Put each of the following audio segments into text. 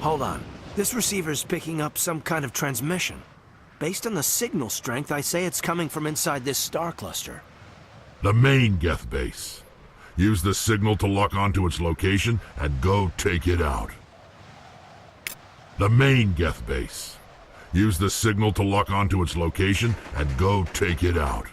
Hold on. This receiver's picking up some kind of transmission. Based on the signal strength, I say it's coming from inside this star cluster. The main Geth base. Use the signal to lock onto its location and go take it out. The main Geth base. Use the signal to lock onto its location and go take it out.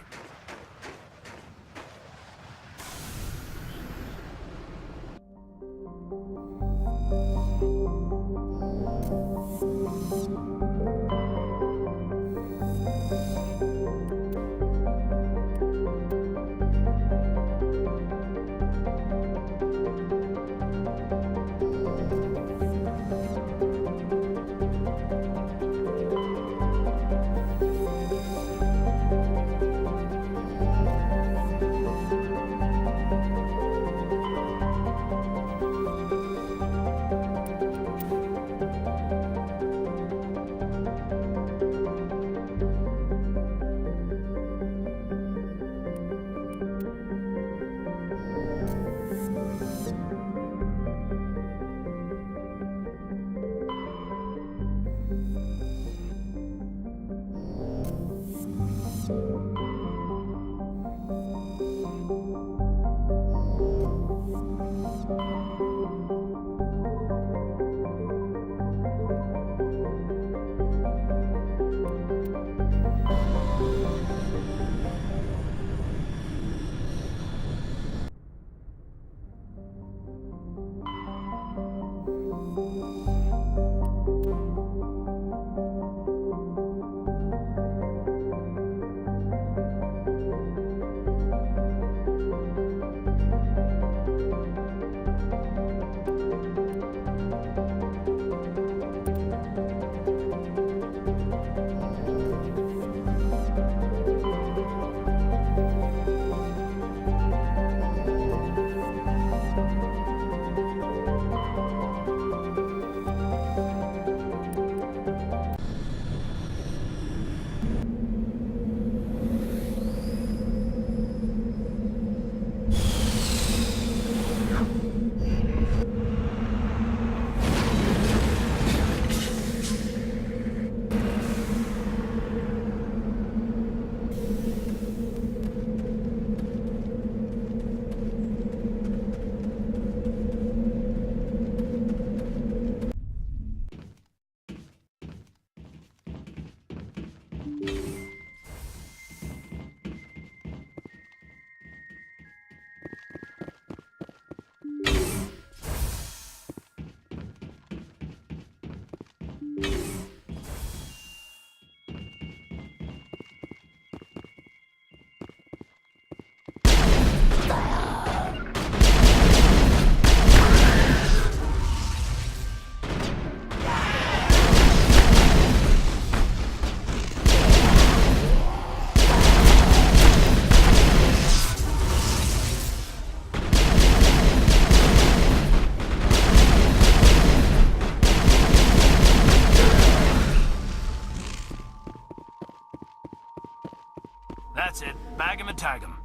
That's it. Bag him and tag him.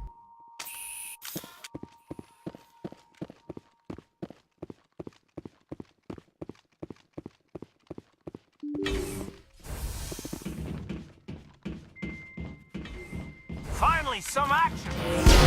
Finally, some action!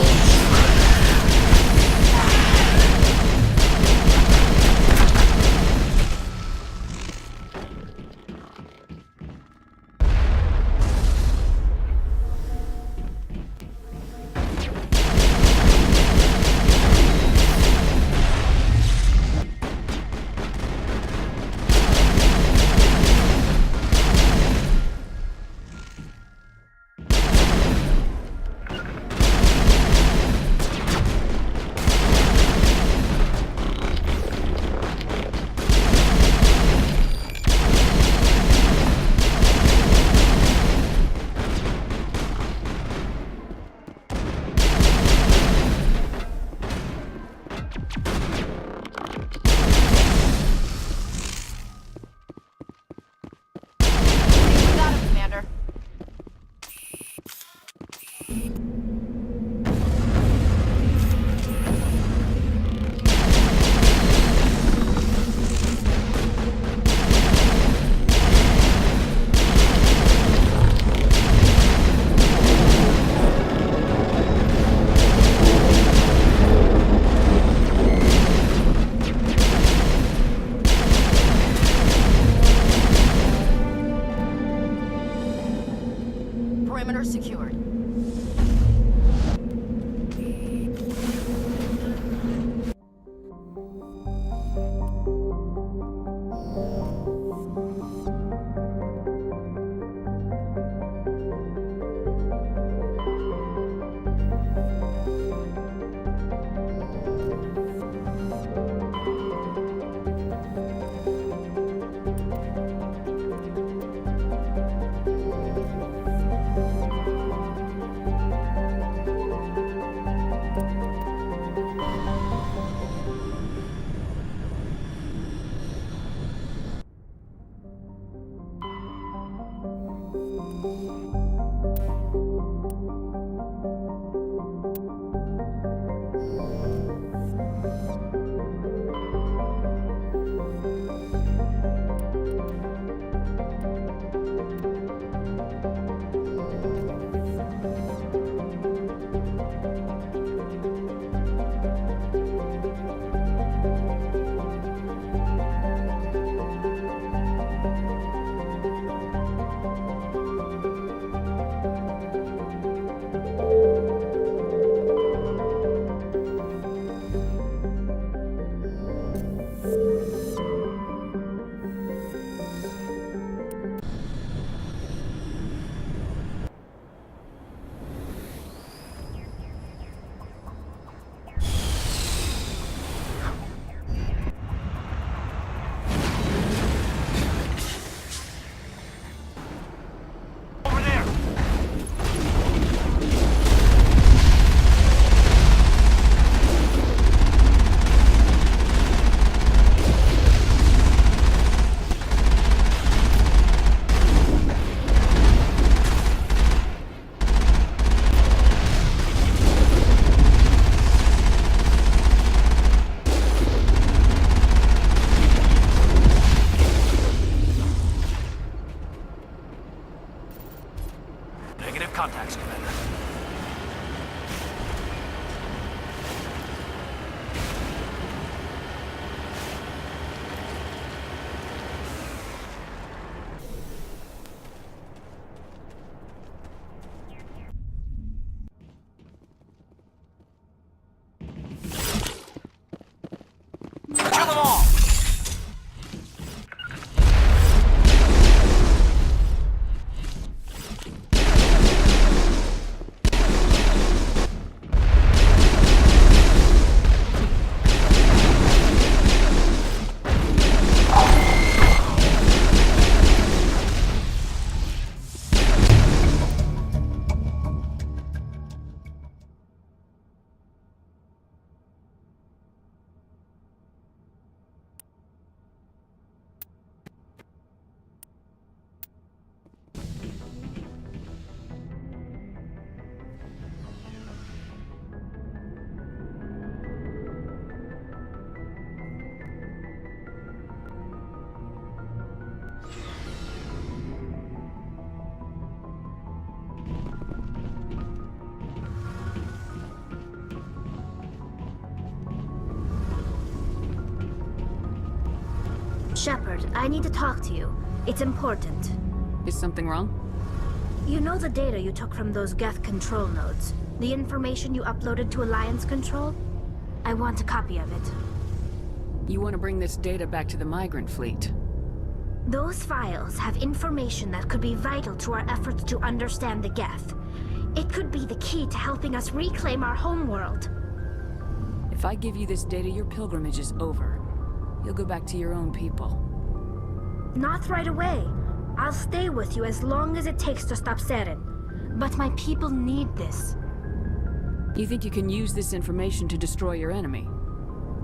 Perimeter secured. Negative contacts, Commander. Kill them all! Shepard, I need to talk to you. It's important. Is something wrong? You know the data you took from those Geth control nodes? The information you uploaded to Alliance Control? I want a copy of it. You want to bring this data back to the migrant fleet? Those files have information that could be vital to our efforts to understand the Geth. It could be the key to helping us reclaim our homeworld. If I give you this data, your pilgrimage is over. You'll go back to your own people. Not right away. I'll stay with you as long as it takes to stop Seren. But my people need this. You think you can use this information to destroy your enemy?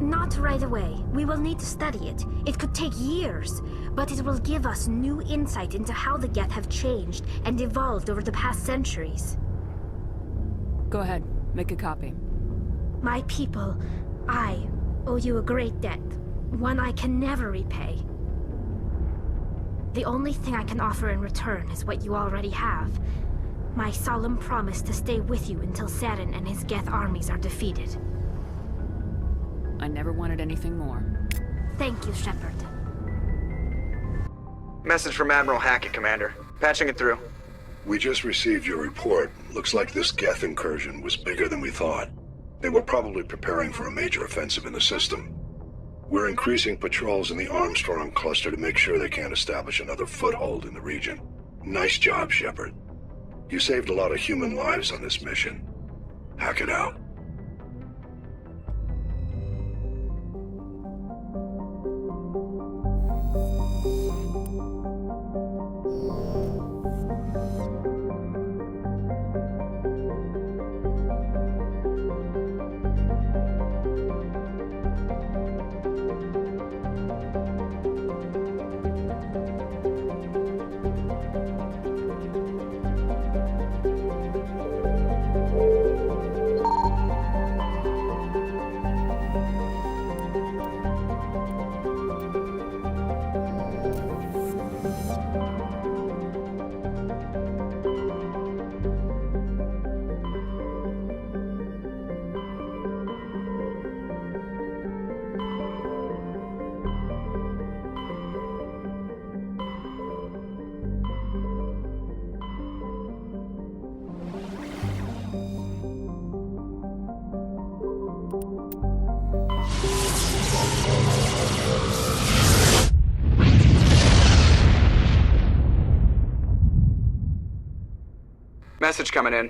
Not right away. We will need to study it. It could take years, but it will give us new insight into how the Geth have changed and evolved over the past centuries. Go ahead, make a copy. My people, I owe you a great debt. One I can never repay. The only thing I can offer in return is what you already have. My solemn promise to stay with you until Seren and his Geth armies are defeated. I never wanted anything more. Thank you, Shepard. Message from Admiral Hackett, Commander. Patching it through. We just received your report. Looks like this Geth incursion was bigger than we thought. They were probably preparing for a major offensive in the system. We're increasing patrols in the Armstrong cluster to make sure they can't establish another foothold in the region. Nice job, Shepard. You saved a lot of human lives on this mission. Hack it out. Message coming in.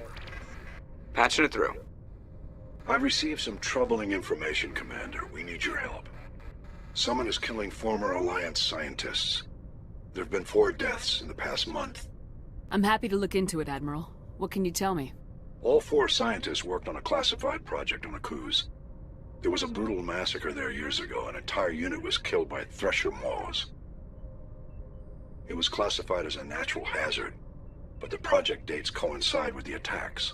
Patching it through. I've received some troubling information, Commander. We need your help. Someone is killing former Alliance scientists. There have been 4 deaths in the past month. I'm happy to look into it, Admiral. What can you tell me? All 4 scientists worked on a classified project on Akuz. There was a brutal massacre there years ago. An entire unit was killed by Thresher maws. It was classified as a natural hazard, but the project dates coincide with the attacks.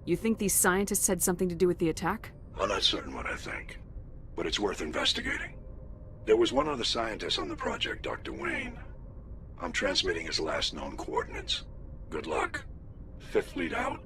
You think these scientists had something to do with the attack? I'm not certain what I think, but it's worth investigating. There was one other scientist on the project, Dr. Wayne. I'm transmitting his last known coordinates. Good luck. 5th Fleet out.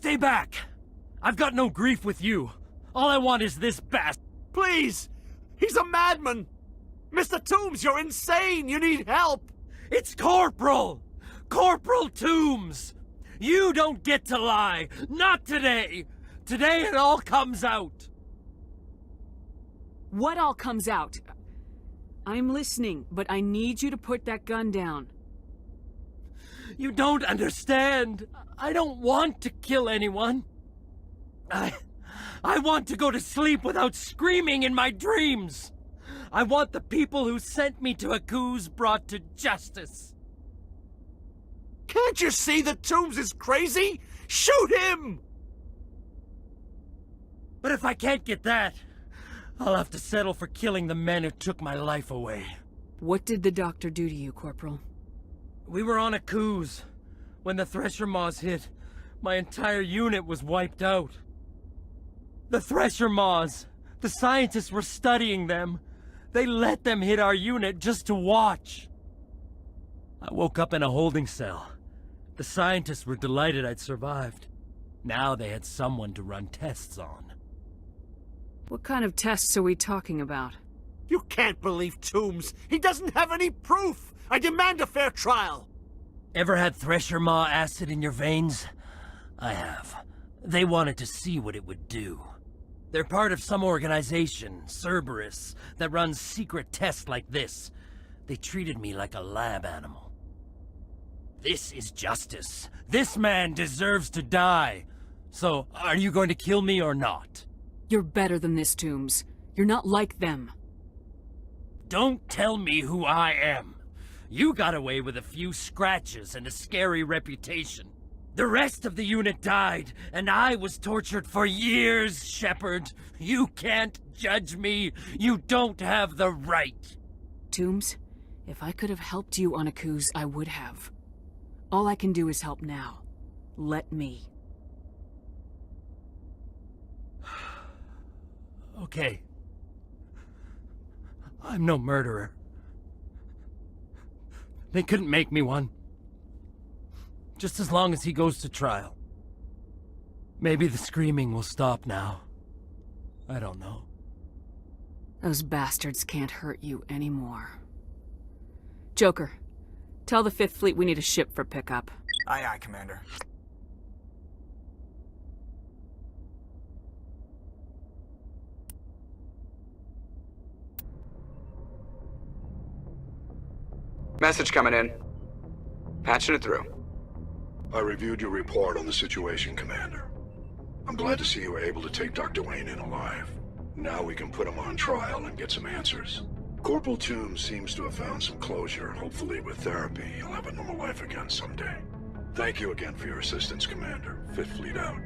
Stay back! I've got no grief with you. All I want is this bastard. Please! He's a madman! Mr. Toombs, you're insane! You need help! It's Corporal! Corporal Toombs! You don't get to lie! Not today! Today it all comes out! What all comes out? I'm listening, but I need you to put that gun down. You don't understand! I don't want to kill anyone! I want to go to sleep without screaming in my dreams! I want the people who sent me to Akuz brought to justice! Can't you see that Toombs is crazy? Shoot him! But if I can't get that, I'll have to settle for killing the men who took my life away. What did the doctor do to you, Corporal? We were on Akuz. When the Thresher Maws hit, my entire unit was wiped out. The Thresher Maws, the scientists were studying them. They let them hit our unit just to watch. I woke up in a holding cell. The scientists were delighted I'd survived. Now they had someone to run tests on. What kind of tests are we talking about? You can't believe Toombs! He doesn't have any proof! I demand a fair trial! Ever had Thresher Maw acid in your veins? I have. They wanted to see what it would do. They're part of some organization, Cerberus, that runs secret tests like this. They treated me like a lab animal. This is justice. This man deserves to die. So, are you going to kill me or not? You're better than this, Toombs. You're not like them. Don't tell me who I am. You got away with a few scratches and a scary reputation. The rest of the unit died, and I was tortured for years, Shepard. You can't judge me. You don't have the right. Toombs, if I could have helped you on Akuz, I would have. All I can do is help now. Let me. Okay. I'm no murderer. They couldn't make me one. Just as long as he goes to trial. Maybe the screaming will stop now. I don't know. Those bastards can't hurt you anymore. Joker, tell the 5th Fleet we need a ship for pickup. Aye, aye, Commander. Message coming in. Patching it through. I reviewed your report on the situation, Commander. I'm glad to see you were able to take Dr. Wayne in alive. Now we can put him on trial and get some answers. Corporal Toombs seems to have found some closure. Hopefully with therapy, he'll have a normal life again someday. Thank you again for your assistance, Commander. 5th Fleet out.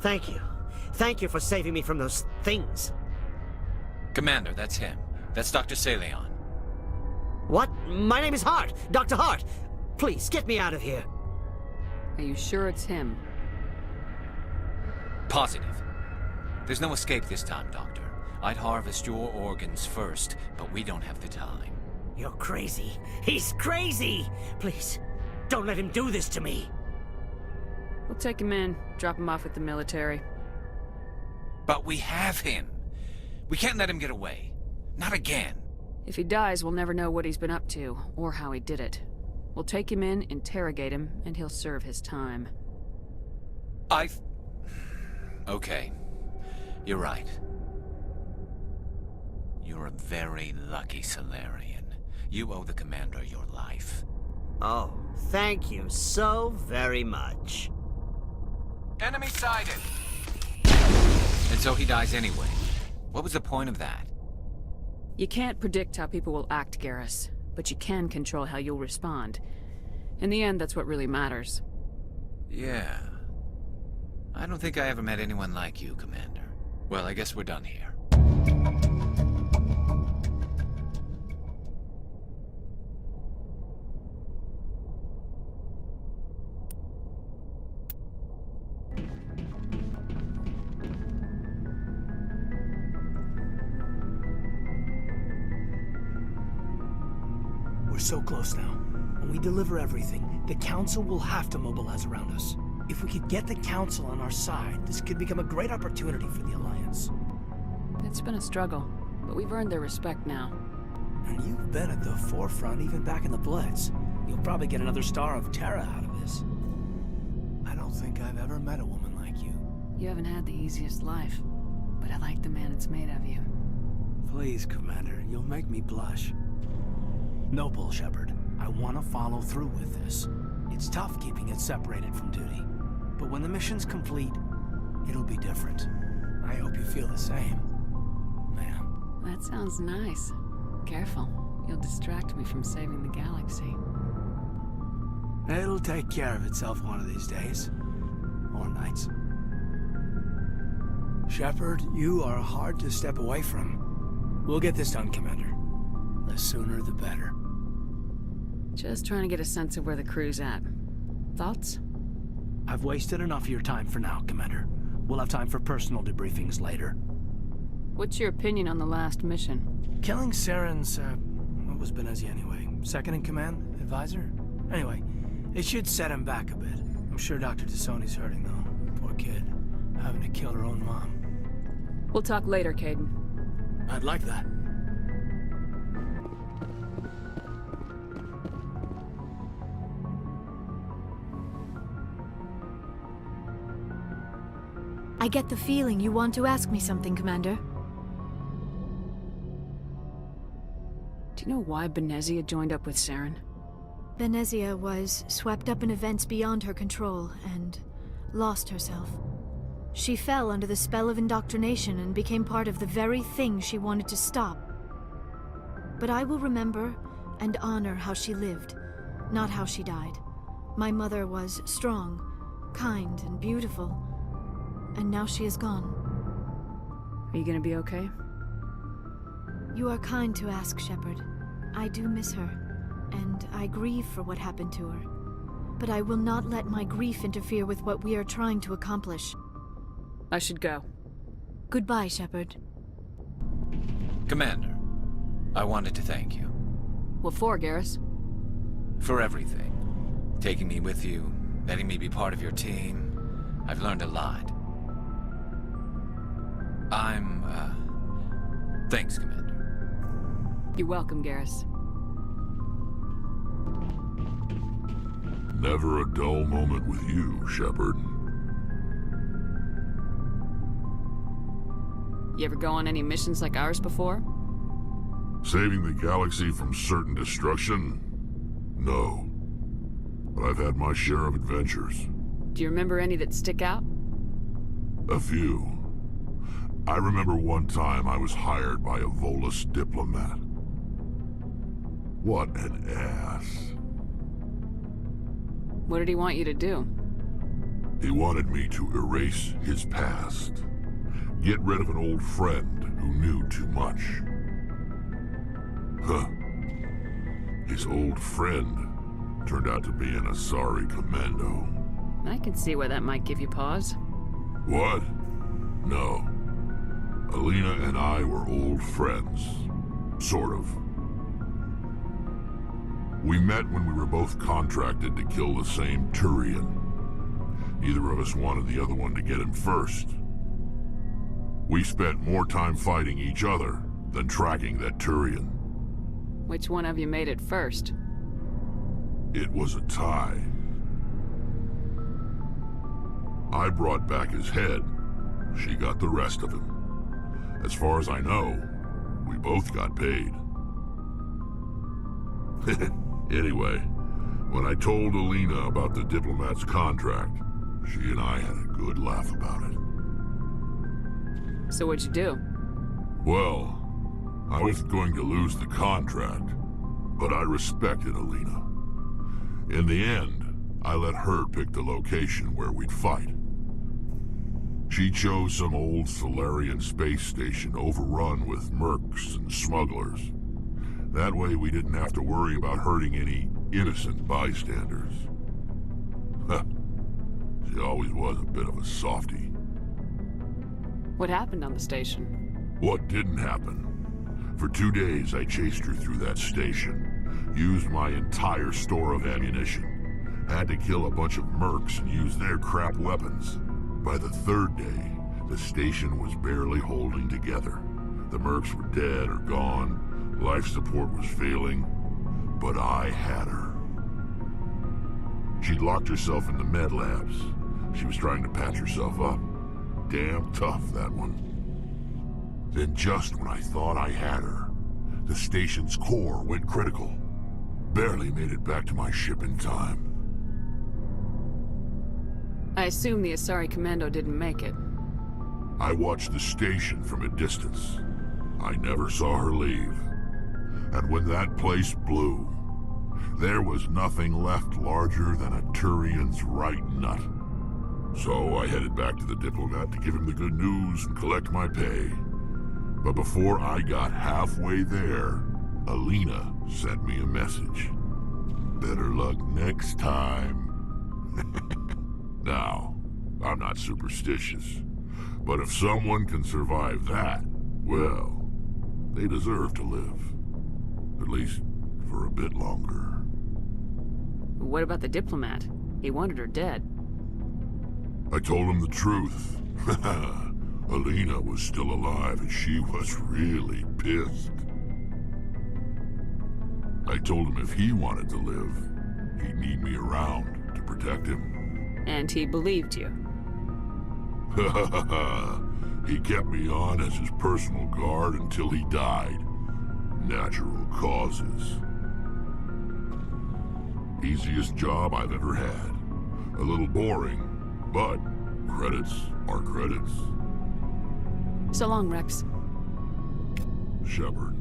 Thank you. Thank you for saving me from those things. Commander, that's him. That's Dr. Saleon. What? My name is Hart. Dr. Hart. Please, get me out of here. Are you sure it's him? Positive. There's no escape this time, Doctor. I'd harvest your organs first, but we don't have the time. You're crazy. He's crazy! Please, don't let him do this to me. We'll take him in, drop him off at the military. But we have him. We can't let him get away. Not again. If he dies, we'll never know what he's been up to, or how he did it. We'll take him in, interrogate him, and he'll serve his time. Okay. You're right. You're a very lucky Solarian. You owe the Commander your life. Oh, thank you so very much. Enemy sighted! And so he dies anyway. What was the point of that? You can't predict how people will act, Garrus, but you can control how you'll respond. In the end, that's what really matters. Yeah. I don't think I ever met anyone like you, Commander. Well, I guess we're done here. We're so close now. When we deliver everything, the Council will have to mobilize around us. If we could get the Council on our side, this could become a great opportunity for the Alliance. It's been a struggle, but we've earned their respect now. And you've been at the forefront even back in the Blitz. You'll probably get another Star of Terra out of this. I don't think I've ever met a woman like you. You haven't had the easiest life, but I like the man it's made of you. Please, Commander, you'll make me blush. No bull, Shepard. I want to follow through with this. It's tough keeping it separated from duty. But when the mission's complete, it'll be different. I hope you feel the same, ma'am. That sounds nice. Careful. You'll distract me from saving the galaxy. It'll take care of itself one of these days. Or nights. Shepard, you are hard to step away from. We'll get this done, Commander. The sooner the better. Just trying to get a sense of where the crew's at. Thoughts? I've wasted enough of your time for now, Commander. We'll have time for personal debriefings later. What's your opinion on the last mission? Killing Saren's, what was Benezia anyway? Second in command? Advisor? Anyway, it should set him back a bit. I'm sure Dr. Tassoni's hurting, though. Poor kid. Having to kill her own mom. We'll talk later, Kaidan. I'd like that. I get the feeling you want to ask me something, Commander. Do you know why Benezia joined up with Saren? Benezia was swept up in events beyond her control and lost herself. She fell under the spell of indoctrination and became part of the very thing she wanted to stop. But I will remember and honor how she lived, not how she died. My mother was strong, kind, and beautiful. And now she is gone. Are you gonna be okay? You are kind to ask, Shepard. I do miss her, and I grieve for what happened to her. But I will not let my grief interfere with what we are trying to accomplish. I should go. Goodbye, Shepard. Commander, I wanted to thank you. What for, Garrus? For everything. Taking me with you, letting me be part of your team. I've learned a lot. Thanks, Commander. You're welcome, Garrus. Never a dull moment with you, Shepard. You ever go on any missions like ours before? Saving the galaxy from certain destruction? No. But I've had my share of adventures. Do you remember any that stick out? A few. I remember one time I was hired by a Volus diplomat. What an ass. What did he want you to do? He wanted me to erase his past. Get rid of an old friend who knew too much. Huh. His old friend turned out to be an Asari commando. I can see why that might give you pause. What? No. Alina and I were old friends. Sort of. We met when we were both contracted to kill the same Turian. Neither of us wanted the other one to get him first. We spent more time fighting each other than tracking that Turian. Which one of you made it first? It was a tie. I brought back his head. She got the rest of him. As far as I know, we both got paid. Anyway, when I told Alina about the diplomat's contract, she and I had a good laugh about it. So what'd you do? Well, I was going to lose the contract, but I respected Alina. In the end, I let her pick the location where we'd fight. She chose some old Solarian space station overrun with mercs and smugglers. That way we didn't have to worry about hurting any innocent bystanders. She always was a bit of a softie. What happened on the station? What didn't happen? For 2 days I chased her through that station, used my entire store of ammunition, had to kill a bunch of mercs and use their crap weapons. By the 3rd day, the station was barely holding together. The mercs were dead or gone, life support was failing, but I had her. She'd locked herself in the med labs. She was trying to patch herself up. Damn tough, that one. Then just when I thought I had her, the station's core went critical. Barely made it back to my ship in time. I assume the Asari Commando didn't make it. I watched the station from a distance. I never saw her leave. And when that place blew, there was nothing left larger than a Turian's right nut. So I headed back to the diplomat to give him the good news and collect my pay. But before I got halfway there, Alina sent me a message. Better luck next time. Now, I'm not superstitious, but if someone can survive that, well, they deserve to live. At least for a bit longer. What about the diplomat? He wanted her dead. I told him the truth. Alina was still alive and she was really pissed. I told him if he wanted to live, he'd need me around to protect him. And he believed you. He kept me on as his personal guard until he died. Natural causes. Easiest job I've ever had. A little boring, but credits are credits. So long, Rex. Shepard.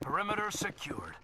Perimeter secured.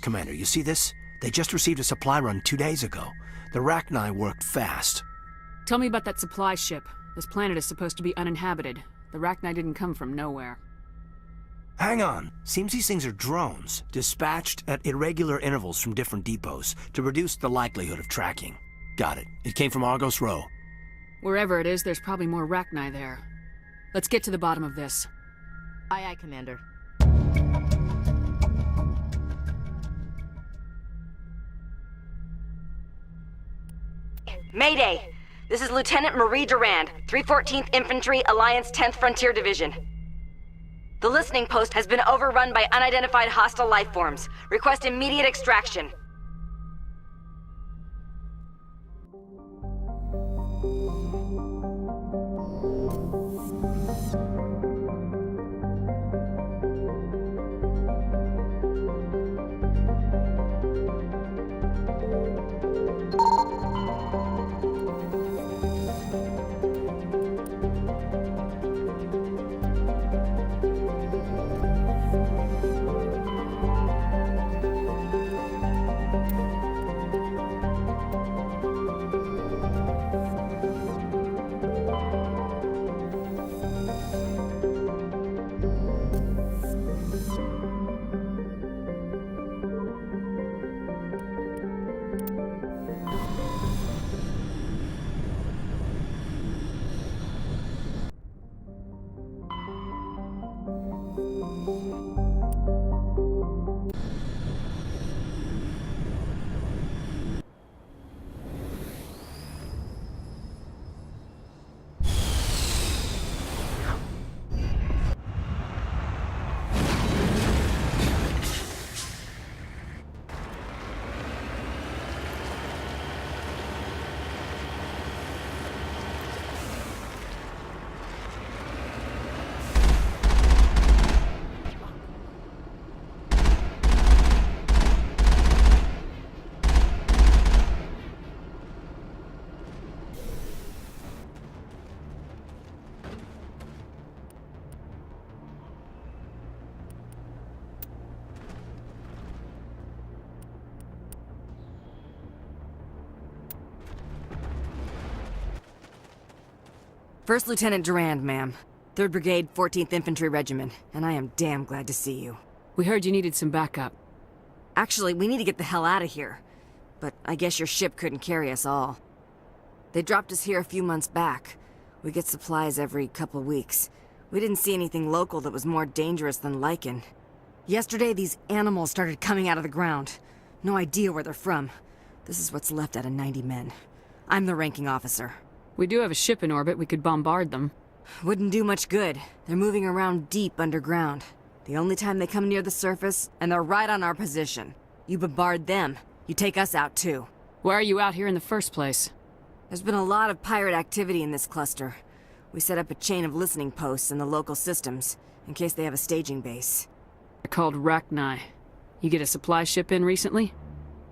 Commander, you see this? They just received a supply run 2 days ago. The Rachni worked fast. Tell me about that supply ship. This planet is supposed to be uninhabited. The Rachni didn't come from nowhere. Hang on. Seems these things are drones, dispatched at irregular intervals from different depots to reduce the likelihood of tracking. Got it. It came from Argos Row. Wherever it is, there's probably more Rachni there. Let's get to the bottom of this. Aye, aye, Commander. Mayday! This is Lieutenant Marie Durand, 314th Infantry, Alliance 10th Frontier Division. The listening post has been overrun by unidentified hostile life forms. Request immediate extraction. First Lieutenant Durand, ma'am. 3rd Brigade, 14th Infantry Regiment, and I am damn glad to see you. We heard you needed some backup. Actually, we need to get the hell out of here. But I guess your ship couldn't carry us all. They dropped us here a few months back. We get supplies every couple weeks. We didn't see anything local that was more dangerous than Lycan. Yesterday, these animals started coming out of the ground. No idea where they're from. This is what's left out of 90 men. I'm the ranking officer. We do have a ship in orbit. We could bombard them. Wouldn't do much good. They're moving around deep underground. The only time they come near the surface, and they're right on our position. You bombard them, you take us out too. Why are you out here in the first place? There's been a lot of pirate activity in this cluster. We set up a chain of listening posts in the local systems, in case they have a staging base. They're called Rachni. You get a supply ship in recently?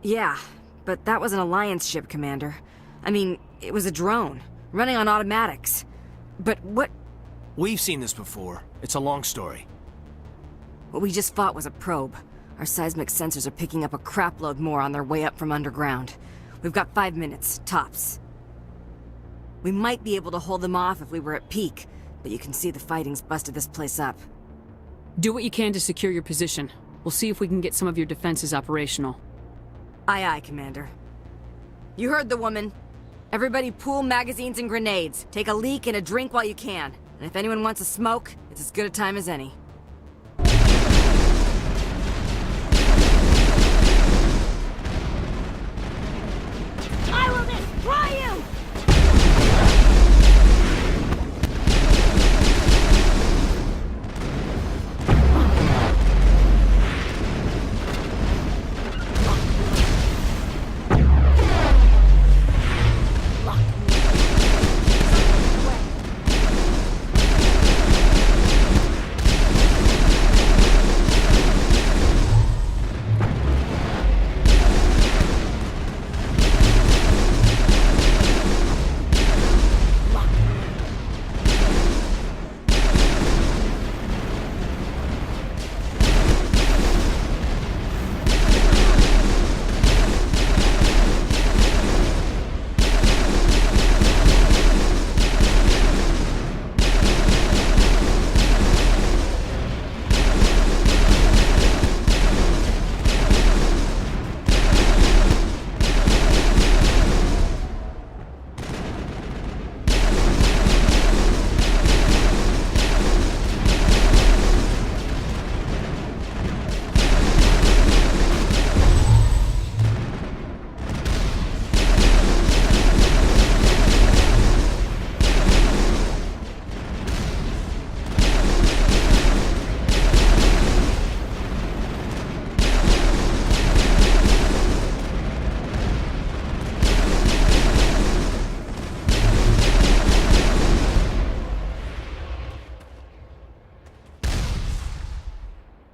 Yeah, but that was an Alliance ship, Commander. I mean, it was a drone, running on automatics. But what... We've seen this before. It's a long story. What we just fought was a probe. Our seismic sensors are picking up a crapload more on their way up from underground. We've got 5 minutes, tops. We might be able to hold them off if we were at peak, but you can see the fighting's busted this place up. Do what you can to secure your position. We'll see if we can get some of your defenses operational. Aye, aye, Commander. You heard the woman. Everybody pool magazines and grenades. Take a leak and a drink while you can. And if anyone wants a smoke, it's as good a time as any. I will destroy you!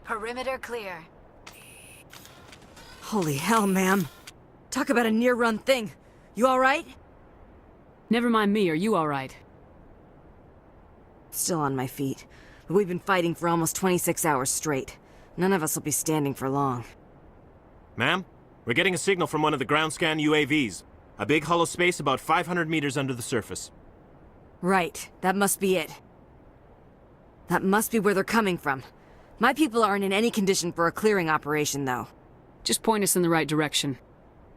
Perimeter clear. Holy hell, ma'am. Talk about a near-run thing. You alright? Never mind me, are you alright? Still on my feet. But we've been fighting for almost 26 hours straight. None of us will be standing for long. Ma'am, we're getting a signal from one of the ground scan UAVs. A big hollow space about 500 meters under the surface. Right, that must be it. That must be where they're coming from. My people aren't in any condition for a clearing operation, though. Just point us in the right direction.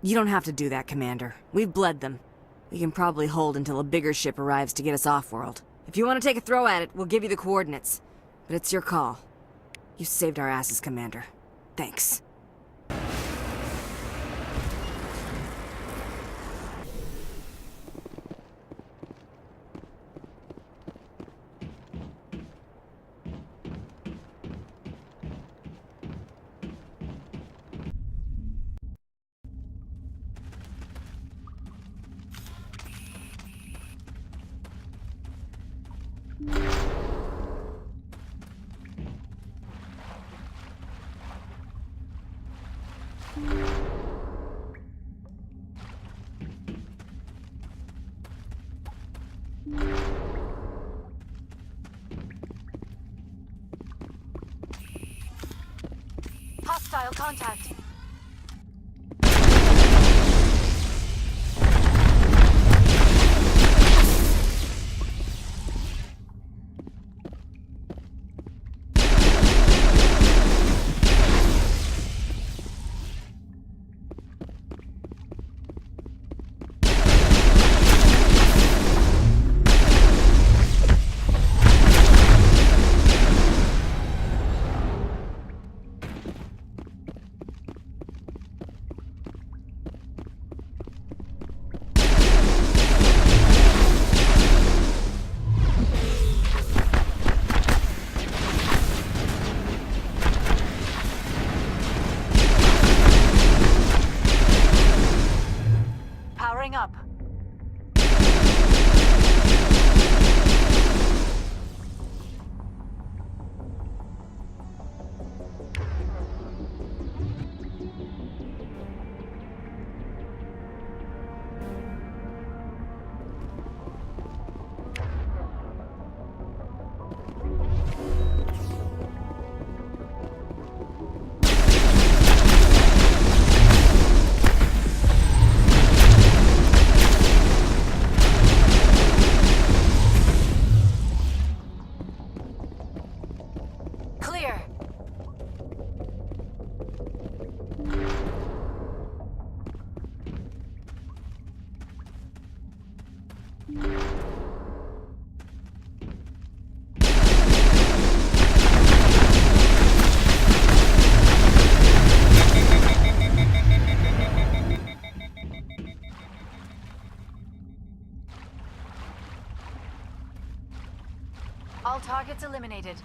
You don't have to do that, Commander. We've bled them. We can probably hold until a bigger ship arrives to get us off-world. If you want to take a throw at it, we'll give you the coordinates. But it's your call. You saved our asses, Commander. Thanks. Hostile contact. All targets eliminated.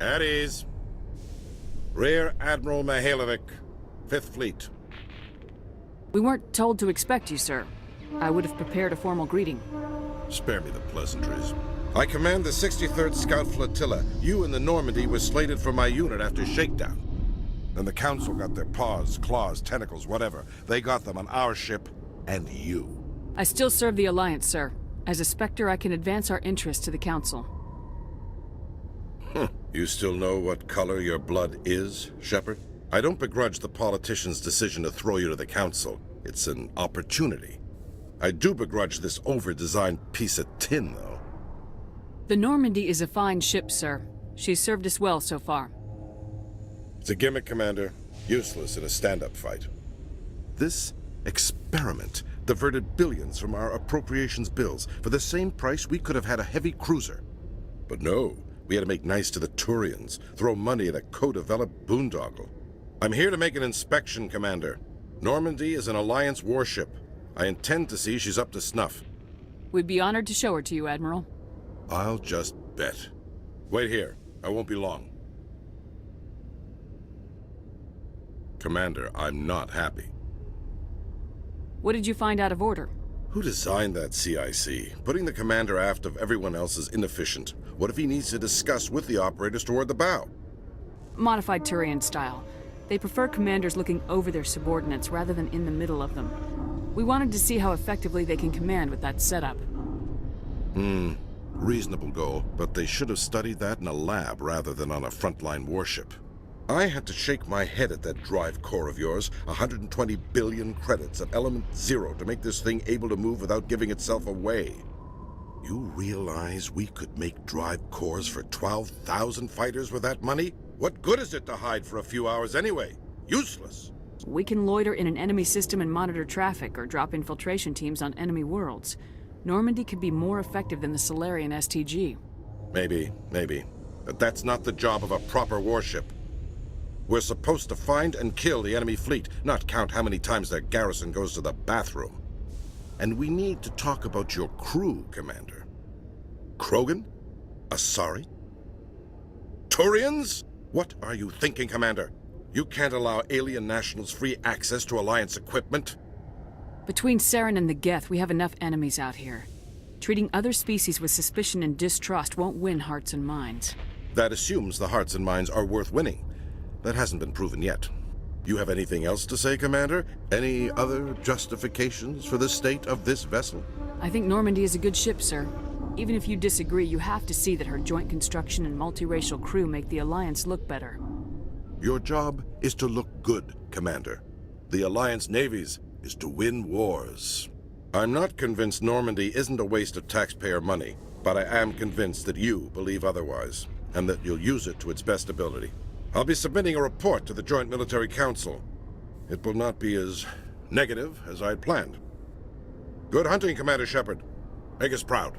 At ease. Rear Admiral Mihailovic, 5th Fleet. We weren't told to expect you, sir. I would have prepared a formal greeting. Spare me the pleasantries. I command the 63rd Scout Flotilla. You and the Normandy were slated for my unit after shakedown. Then the Council got their paws, claws, tentacles, whatever. They got them on our ship, and you. I still serve the Alliance, sir. As a Spectre, I can advance our interests to the Council. You still know what color your blood is, Shepard? I don't begrudge the politician's decision to throw you to the Council. It's an opportunity. I do begrudge this over-designed piece of tin, though. The Normandy is a fine ship, sir. She's served us well so far. It's a gimmick, Commander. Useless in a stand-up fight. This experiment diverted billions from our appropriations bills. For the same price, we could have had a heavy cruiser. But no. We had to make nice to the Turians, throw money at a co-developed boondoggle. I'm here to make an inspection, Commander. Normandy is an Alliance warship. I intend to see she's up to snuff. We'd be honored to show her to you, Admiral. I'll just bet. Wait here. I won't be long. Commander, I'm not happy. What did you find out of order? Who designed that CIC? Putting the commander aft of everyone else is inefficient. What if he needs to discuss with the operators toward the bow? Modified Turian style. They prefer commanders looking over their subordinates rather than in the middle of them. We wanted to see how effectively they can command with that setup. Reasonable goal, but they should have studied that in a lab rather than on a frontline warship. I had to shake my head at that drive core of yours. 120 billion credits at element 0 to make this thing able to move without giving itself away. You realize we could make drive cores for 12,000 fighters with that money? What good is it to hide for a few hours anyway? Useless. We can loiter in an enemy system and monitor traffic or drop infiltration teams on enemy worlds. Normandy could be more effective than the Solarian STG. Maybe. But that's not the job of a proper warship. We're supposed to find and kill the enemy fleet, not count how many times their garrison goes to the bathroom. And we need to talk about your crew, Commander. Krogan? Asari? Turians? What are you thinking, Commander? You can't allow alien nationals free access to Alliance equipment? Between Saren and the Geth, we have enough enemies out here. Treating other species with suspicion and distrust won't win hearts and minds. That assumes the hearts and minds are worth winning. That hasn't been proven yet. You have anything else to say, Commander? Any other justifications for the state of this vessel? I think Normandy is a good ship, sir. Even if you disagree, you have to see that her joint construction and multiracial crew make the Alliance look better. Your job is to look good, Commander. The Alliance navies is to win wars. I'm not convinced Normandy isn't a waste of taxpayer money, but I am convinced that you believe otherwise, and that you'll use it to its best ability. I'll be submitting a report to the Joint Military Council. It will not be as negative as I'd planned. Good hunting, Commander Shepard. Make us proud.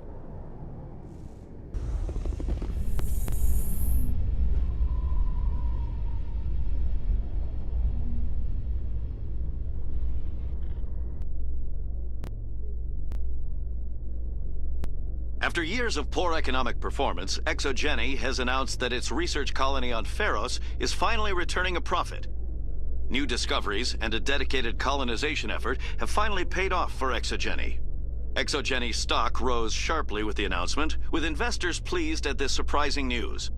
After years of poor economic performance, Exogeny has announced that its research colony on Pharos is finally returning a profit. New discoveries and a dedicated colonization effort have finally paid off for Exogeny. Exogeny stock rose sharply with the announcement, with investors pleased at this surprising news.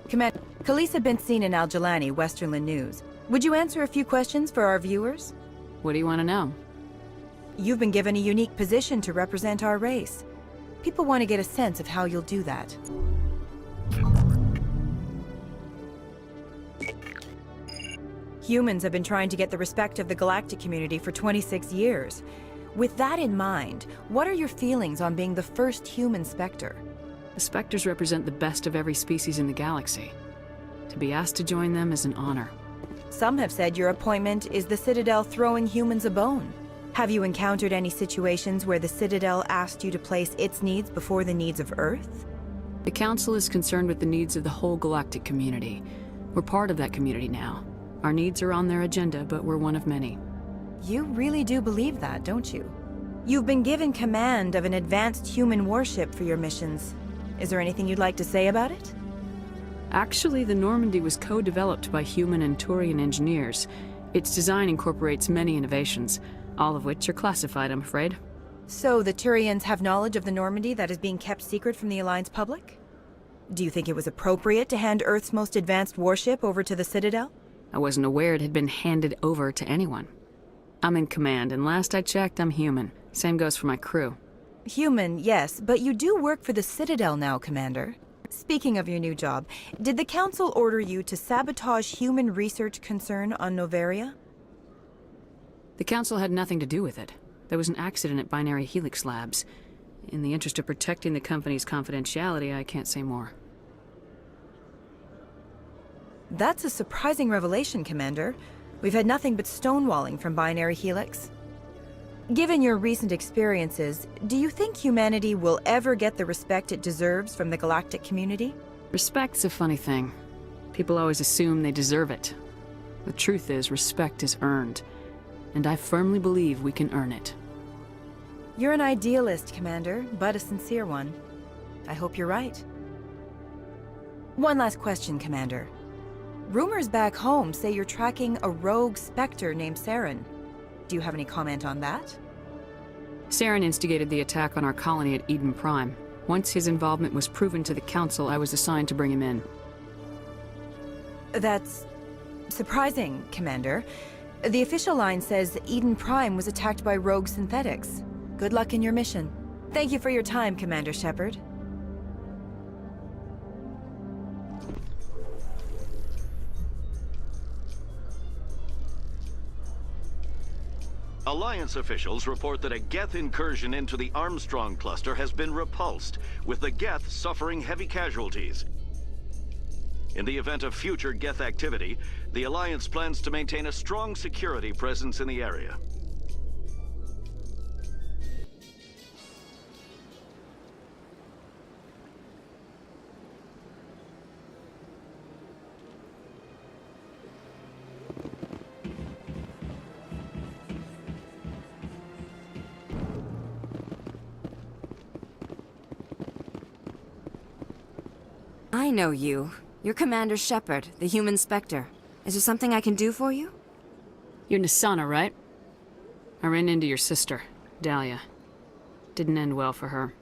Commander, Khaleesa Benzine and Al-Jalani, Westerland News. Would you answer a few questions for our viewers? What do you want to know? You've been given a unique position to represent our race. People want to get a sense of how you'll do that. Humans have been trying to get the respect of the galactic community for 26 years. With that in mind, what are your feelings on being the first human Spectre? The Spectres represent the best of every species in the galaxy. To be asked to join them is an honor. Some have said your appointment is the Citadel throwing humans a bone. Have you encountered any situations where the Citadel asked you to place its needs before the needs of Earth? The Council is concerned with the needs of the whole galactic community. We're part of that community now. Our needs are on their agenda, but we're one of many. You really do believe that, don't you? You've been given command of an advanced human warship for your missions. Is there anything you'd like to say about it? Actually, the Normandy was co-developed by human and Turian engineers. Its design incorporates many innovations, all of which are classified, I'm afraid. So the Turians have knowledge of the Normandy that is being kept secret from the Alliance public? Do you think it was appropriate to hand Earth's most advanced warship over to the Citadel? I wasn't aware it had been handed over to anyone. I'm in command, and last I checked, I'm human. Same goes for my crew. Human, yes, but you do work for the Citadel now, Commander. Speaking of your new job, did the Council order you to sabotage human research concern on Noveria? The Council had nothing to do with it. There was an accident at Binary Helix Labs. In the interest of protecting the company's confidentiality, I can't say more. That's a surprising revelation, Commander. We've had nothing but stonewalling from Binary Helix. Given your recent experiences, do you think humanity will ever get the respect it deserves from the galactic community? Respect's a funny thing. People always assume they deserve it. The truth is, respect is earned. And I firmly believe we can earn it. You're an idealist, Commander, but a sincere one. I hope you're right. One last question, Commander. Rumors back home say you're tracking a rogue Spectre named Saren. Do you have any comment on that? Saren instigated the attack on our colony at Eden Prime. Once his involvement was proven to the Council, I was assigned to bring him in. That's surprising, Commander. The official line says Eden Prime was attacked by rogue synthetics. Good luck in your mission. Thank you for your time, Commander Shepard. Alliance officials report that a Geth incursion into the Armstrong cluster has been repulsed, with the Geth suffering heavy casualties. In the event of future Geth activity, the Alliance plans to maintain a strong security presence in the area. I know you. You're Commander Shepard, the human Spectre. Is there something I can do for you? You're Nisana, right? I ran into your sister, Dahlia. Didn't end well for her.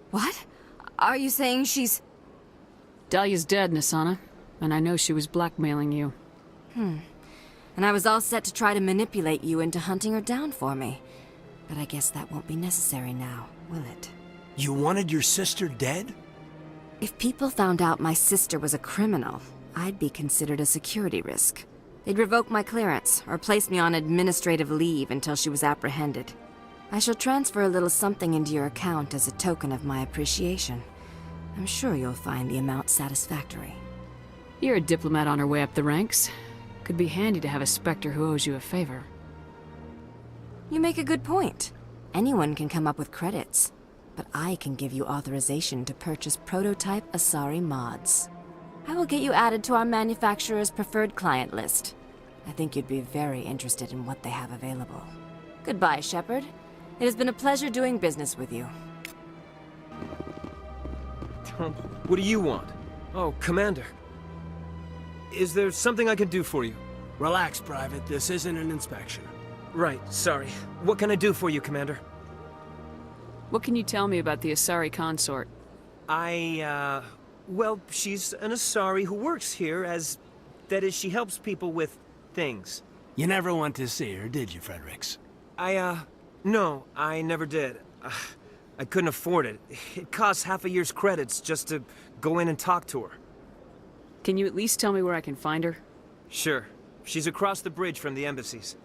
What? Are you saying she's... Dahlia's dead, Nisana. And I know she was blackmailing you. And I was all set to try to manipulate you into hunting her down for me. But I guess that won't be necessary now, will it? You wanted your sister dead? If people found out my sister was a criminal, I'd be considered a security risk. They'd revoke my clearance, or place me on administrative leave until she was apprehended. I shall transfer a little something into your account as a token of my appreciation. I'm sure you'll find the amount satisfactory. You're a diplomat on her way up the ranks. Could be handy to have a Spectre who owes you a favor. You make a good point. Anyone can come up with credits. But I can give you authorization to purchase prototype Asari mods. I will get you added to our manufacturer's preferred client list. I think you'd be very interested in what they have available. Goodbye, Shepard. It has been a pleasure doing business with you. What do you want? Oh, Commander. Is there something I can do for you? Relax, Private. This isn't an inspection. Right, sorry. What can I do for you, Commander? What can you tell me about the Asari consort? Well, she's an Asari who works here as... That is, she helps people with things. You never went to see her, did you, Fredericks? No, I never did. I couldn't afford it. It costs half a year's credits just to go in and talk to her. Can you at least tell me where I can find her? Sure. She's across the bridge from the embassies.